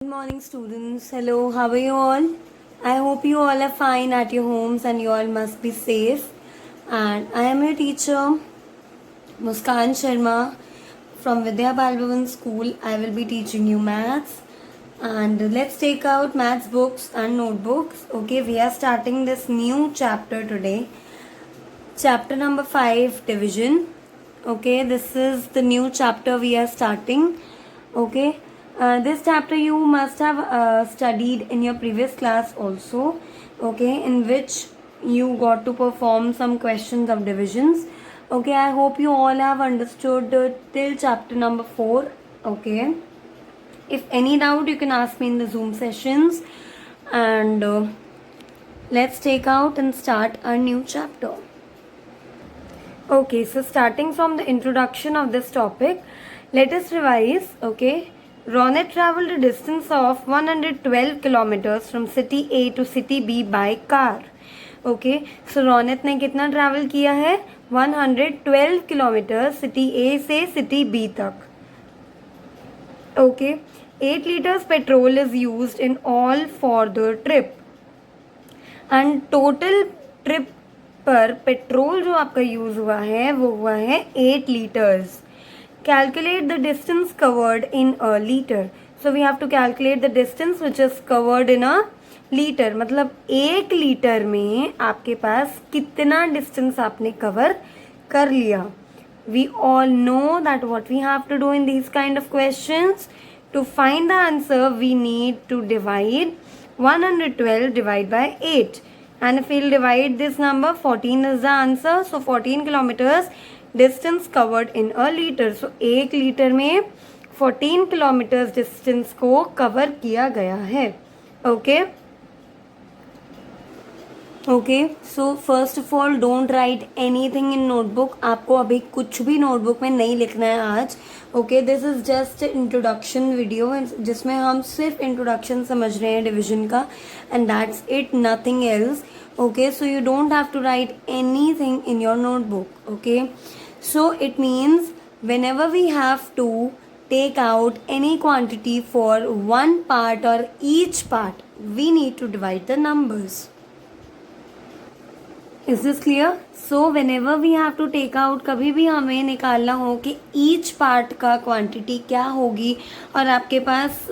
Good morning, students. Hello, how are you all? I hope you all are fine at your homes and you all must be safe. And I am your teacher, Muskan Sharma from Vidya Balbhavan School. I will be teaching you maths. And let's take out maths books and notebooks. Okay, we are starting this new chapter today. Chapter number 5, division. Okay, this is the new chapter we are starting. Okay. This chapter you must have studied in your previous class also, okay, in which you got to perform some questions of divisions. Okay, I hope you all have understood till chapter number 4. Okay, if any doubt you can ask me in the Zoom sessions, and let's take out and start a new chapter. Okay, so starting from the introduction of this topic, let us revise. Okay, Ronet traveled a distance of 112 kilometers from city A to city B by car. Okay, so Ronet ने कितना travel किया है? 112 kilometre city A से city B तक. Okay, 8 liters petrol is used in all for the trip. And total trip पर petrol जो आपका use हुआ है वो हुआ है 8 litres. Calculate the distance covered in a liter. So we have to calculate the distance which is covered in a liter. मतलब 1 litre में आपके पास कितना डिस्टेंस आपने कवर कर लिया. We all know that what we have to do in these kind of questions. To find the answer, we need to divide 112 divide by 8. And if we'll divide this number, 14 is the answer. So 14 kilometers distance covered in a litre. So 1 litre में 14 kilometres distance को cover किया गया है. Okay okay, so first of all don't write anything in notebook. आपको अभी कुछ भी notebook में नहीं लिखना है आज. Okay, this is just introduction video जिसमें हम सिर्फ इंट्रोडक्शन समझ रहे हैं डिवीजन का, and that's it, nothing else. Okay, so you don't have to write anything in your notebook. Okay, so it means whenever we have to take out any quantity for one part or each part, we need to divide the numbers. Is this clear? So whenever we have to take out, कभी भी हमें निकालना हो कि each part का quantity क्या होगी, और आपके पास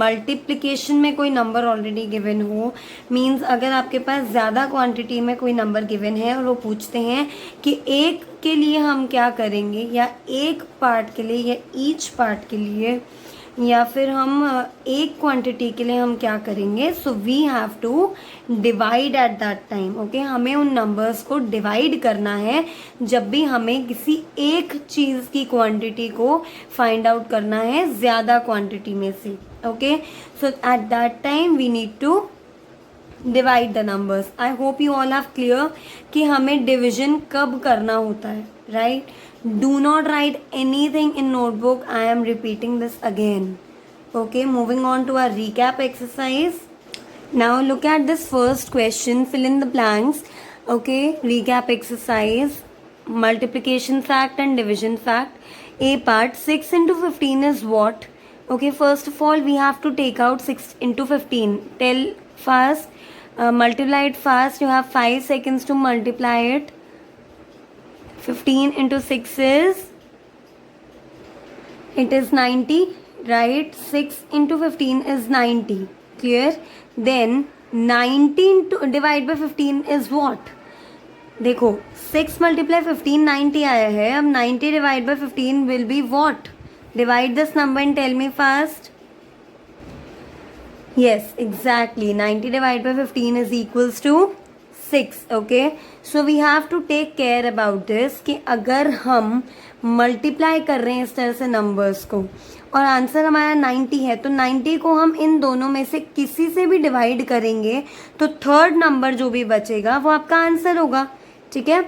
multiplication में कोई number already given हो, means अगर आपके पास ज़्यादा quantity में कोई number given है और वो पूछते हैं कि एक के लिए हम क्या करेंगे, या एक part के लिए, या each part के लिए, या फिर हम एक क्वांटिटी के लिए हम क्या करेंगे. So we have to divide at that time. Okay, हमें उन नंबर्स को डिवाइड करना है जब भी हमें किसी एक चीज़ की क्वांटिटी को फाइंड आउट करना है ज़्यादा क्वांटिटी में से. Okay, so at that time we need to divide the numbers. I hope you all have clear कि हमें डिविजन कब करना होता है, right? Do not write anything in notebook. I am repeating this again. Okay, moving on to our recap exercise. Now look at this first question. Fill in the blanks. Okay, recap exercise. Multiplication fact and division fact. A part, 6 into 15 is what? Okay, first of all we have to take out 6 into 15. Tell fast. Multiply it fast. You have 5 seconds to multiply it. 15 into 6 is, it is 90, right? 6 into 15 is 90. Clear? Then 19 to divide by 15 is what? देखो 6 multiply 15 90 आया है. अब 90 divide by 15 will be what? Divide this number and tell me fast. Yes, exactly. 90 divided by 15 is equals to 6. Okay, so we have to take care about this कि अगर हम multiply कर रहे हैं इस तरह से नंबर्स को और आंसर हमारा 90 है, तो 90 को हम इन दोनों में से किसी से भी डिवाइड करेंगे तो थर्ड नंबर जो भी बचेगा वो आपका आंसर होगा. ठीक है,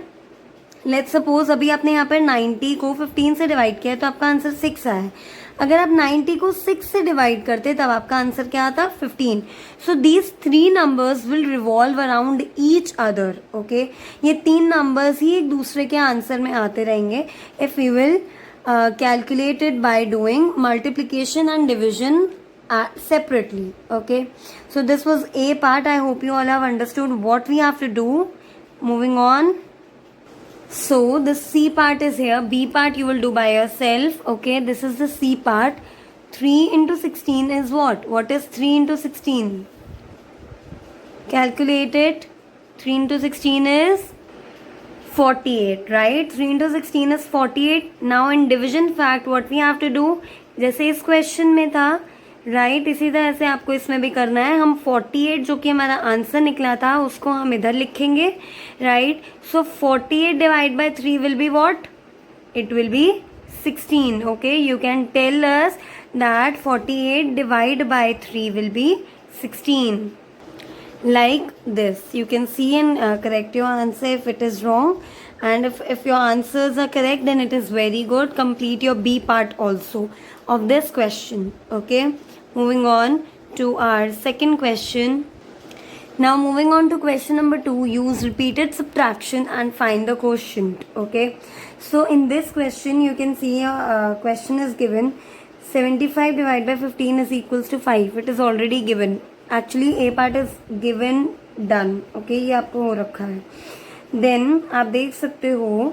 लेट्स सपोज अभी आपने यहाँ पर 90 को 15 से डिवाइड किया है तो आपका आंसर 6 आया है. अगर आप 90 को 6 से डिवाइड करते तब आपका आंसर क्या आता? 15. So these 3 numbers will revolve around each other. Okay, ये 3 नंबर्स ही एक दूसरे के आंसर में आते रहेंगे. If you will calculate it by doing multiplication and division separately. Okay, so this was A part. I hope you all have understood what we have to do. Moving on. So the C part is here. B part you will do by yourself. Okay, this is the C part. 3 into 16 is what? What is 3 into 16? Calculate it. 3 into 16 is 48, right? 3 into 16 is 48. Now in division fact what we have to do, जैसे इस question में था, right, इसी तरह से आपको इसमें भी करना है. हम 48 जो कि हमारा आंसर निकला था उसको हम इधर लिखेंगे, right. So 48 divide by 3 will be what? It will be 16. Okay, you can tell us that 48 divide by 3 will be 16. Like this, you can see and correct your answer if it is wrong, and if your answers are correct then it is very good. Complete your B part also of this question. Okay, moving on to our second question. Now moving on to question number 2, use repeated subtraction and find the quotient. Okay, so in this question you can see a question is given, 75 divided by 15 is equals to 5. It is already given. Actually A part is given done. Okay, ये आपको हो रखा है. Then आप देख सकते हो,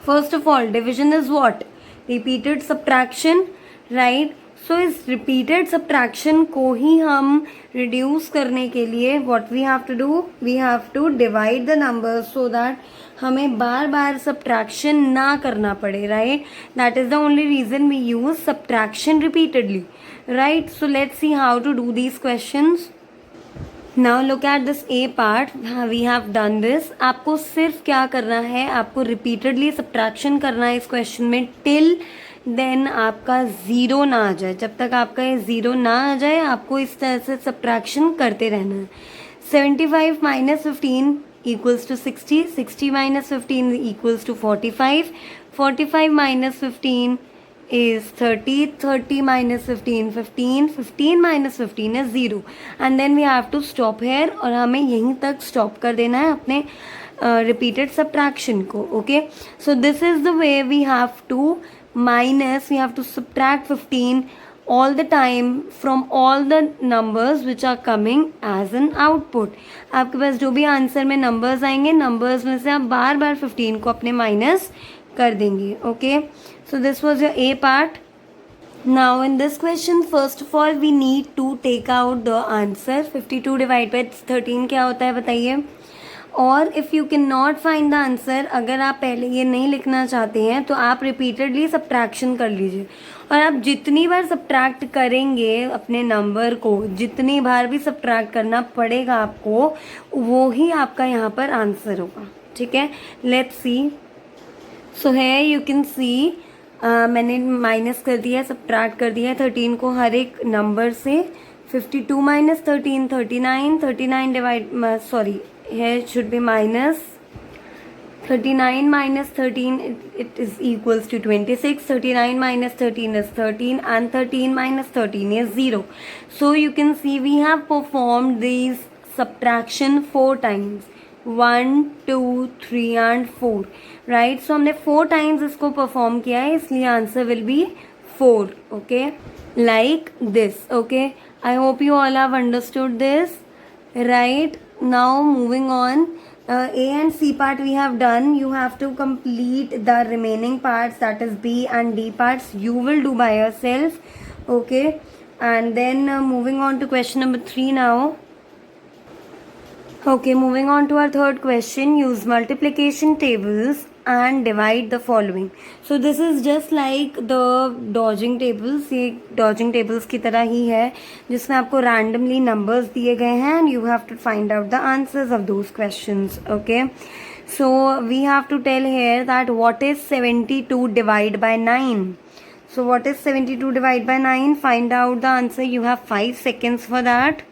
first of all division is what? Repeated subtraction, right. So इस रिपीटेड सब्ट्रैक्शन को ही हम रिड्यूस करने के लिए what we have to do, we have to divide the numbers so that हमें बार बार सब्ट्रैक्शन ना करना पड़े, right. That is the only reason we use subtraction repeatedly, right. So let's see how to do these questions. Now look at this A part. We have done this. आपको सिर्फ क्या करना है, आपको रिपीटेडली सब्ट्रैक्शन करना है इस question में टिल देन आपका ज़ीरो ना आ जाए. जब तक आपका ये ज़ीरो ना आ जाए आपको इस तरह से सब्ट्रैक्शन करते रहना है. 75 minus 15 equals to 60. 60 minus 15 equals to 45. 45 minus 15 is 30. 30 minus 15 15. 15 minus 15 is 0. And then we have to stop here और हमें यहीं तक stop कर देना है अपने repeated subtraction को. Okay, so this is the way we have to minus, we have to subtract 15 all the time from all the numbers which are coming as an output. आपके पास जो भी आंसर में numbers आएंगे, numbers में से आप बार बार 15 को अपने माइनस कर देंगे. Okay, so this was your A part. Now in this question first of all we need to take out the answer. 52 divided by 13 क्या होता है बताइए. और if you can not find the answer, अगर आप पहले ये नहीं लिखना चाहते हैं तो आप रिपीटेडली सब्ट्रैक्शन कर लीजिए. और आप जितनी बार सब्ट्रैक्ट करेंगे अपने नंबर को, जितनी बार भी सब्ट्रैक्ट करना पड़ेगा आपको, वो ही आपका यहाँ पर आंसर होगा. ठीक है, लेट्स सी. सो है यू कैन सी मैंने माइनस कर दिया, सब्ट्रैक्ट कर दिया 13 को हर एक नंबर से. 52 minus 13 39. 39 divide sorry here it should be minus 39 minus 13 it is equals to 26. 39 minus 13 is 13 and 13 minus 13 is 0. So you can see we have performed these subtraction 4 times. 1 2 3 and 4, right. So हमने 4 times इसको perform किया है, इसलिए answer will be 4. Okay, like this. Okay, I hope you all have understood this, right. Now moving on, A and C part we have done. You have to complete the remaining parts, that is B and D parts. You will do by yourself. Okay, and then moving on to question number 3 now. Okay, moving on to our third question. Use multiplication tables and divide the following. So this is just like the dodging tables. ये dodging tables की तरह ही है जिसमें आपको randomly numbers दिए गए हैं and you have to find out the answers of those questions. Okay, so we have to tell here that what is 72 divided by 9. So what is 72 divided by 9? Find out the answer. You have 5 seconds for that.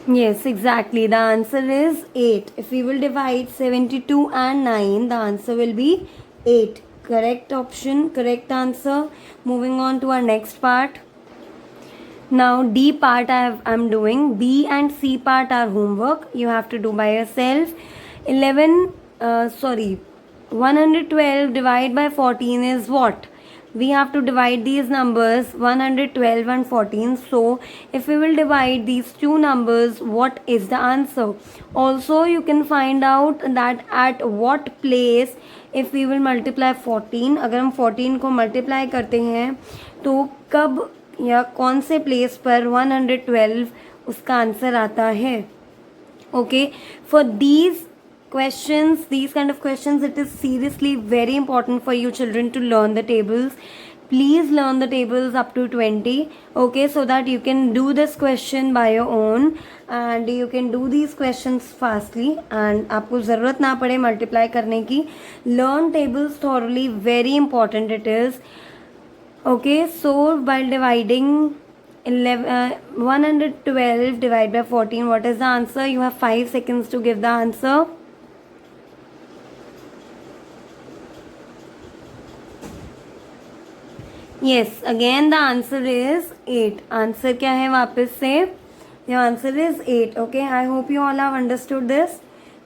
Yes, exactly. The answer is 8. If we will divide 72 and 9, the answer will be 8. Correct option, correct answer. Moving on to our next part. Now D part I'm doing. B and C part are homework. You have to do by yourself. 11, 112 divided by 14 is what? We have to divide these numbers 112 and 14. So if we will divide these two numbers, what is the answer? Also you can find out that at what place if we will multiply 14, अगर हम 14 को multiply करते हैं तो कब या कौन से place पर 112 उसका आंसर आता है. Okay, for these questions, these kind of questions, it is seriously very important for you children to learn the tables. Please learn the tables up to 20, okay, so that you can do this question by your own and you can do these questions fastly and आपको ज़रूरत ना पड़े multiply करने की. Learn tables thoroughly, very important it is. Okay, so while dividing 112 divided by 14, what is the answer? You have 5 seconds to give the answer. Yes, again the answer is 8. Answer क्या है वापस से? Your answer is 8. Okay, I hope you all have understood this,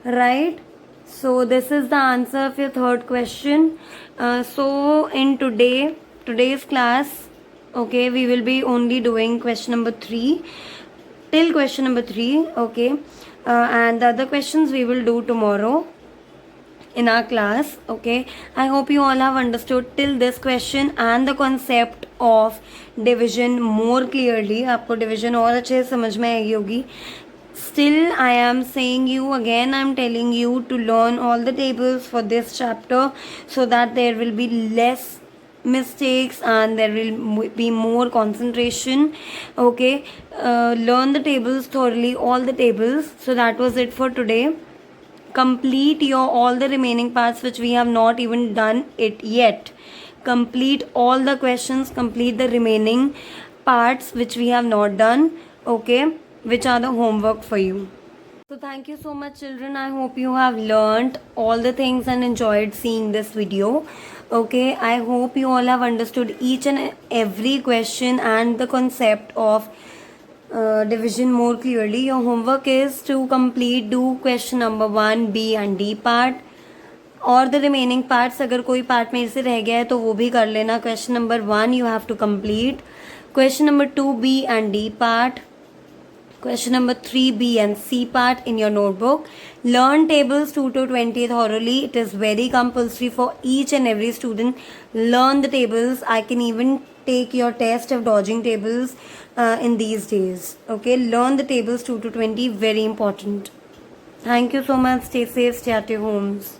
right? So this is the answer of your third question. So in today's class, okay, we will be only doing question number 3 till question number 3. Okay, and the other questions we will do tomorrow in our class. Okay, I hope you all have understood till this question and the concept of division more clearly. आपको division और अच्छे से समझ में आएगी होगी. Still I am saying you again, I am telling you to learn all the tables for this chapter so that there will be less mistakes and there will be more concentration. Okay, learn the tables thoroughly, all the tables. So that was it for today. Complete your all the remaining parts which we have not even done it yet. Complete all the questions, complete the remaining parts which we have not done, okay, which are the homework for you. So thank you so much children. I hope you have learned all the things and enjoyed seeing this video. Okay, I hope you all have understood each and every question and the concept of division more clearly. Your homework is to do question number 1, B and D part. और the remaining parts, अगर कोई part मेरे से रह गया है तो वो भी कर लेना. Question number 1 you have to complete. Question number 2, B and D part. Question number 3, B and C part in your notebook. Learn tables 2 to 20 thoroughly. It is very compulsory for each and every student. Learn the tables. I can even take your test of dodging tables in these days. Okay, learn the tables 2 to 20. Very important. Thank you so much. Stay safe. Stay at your homes.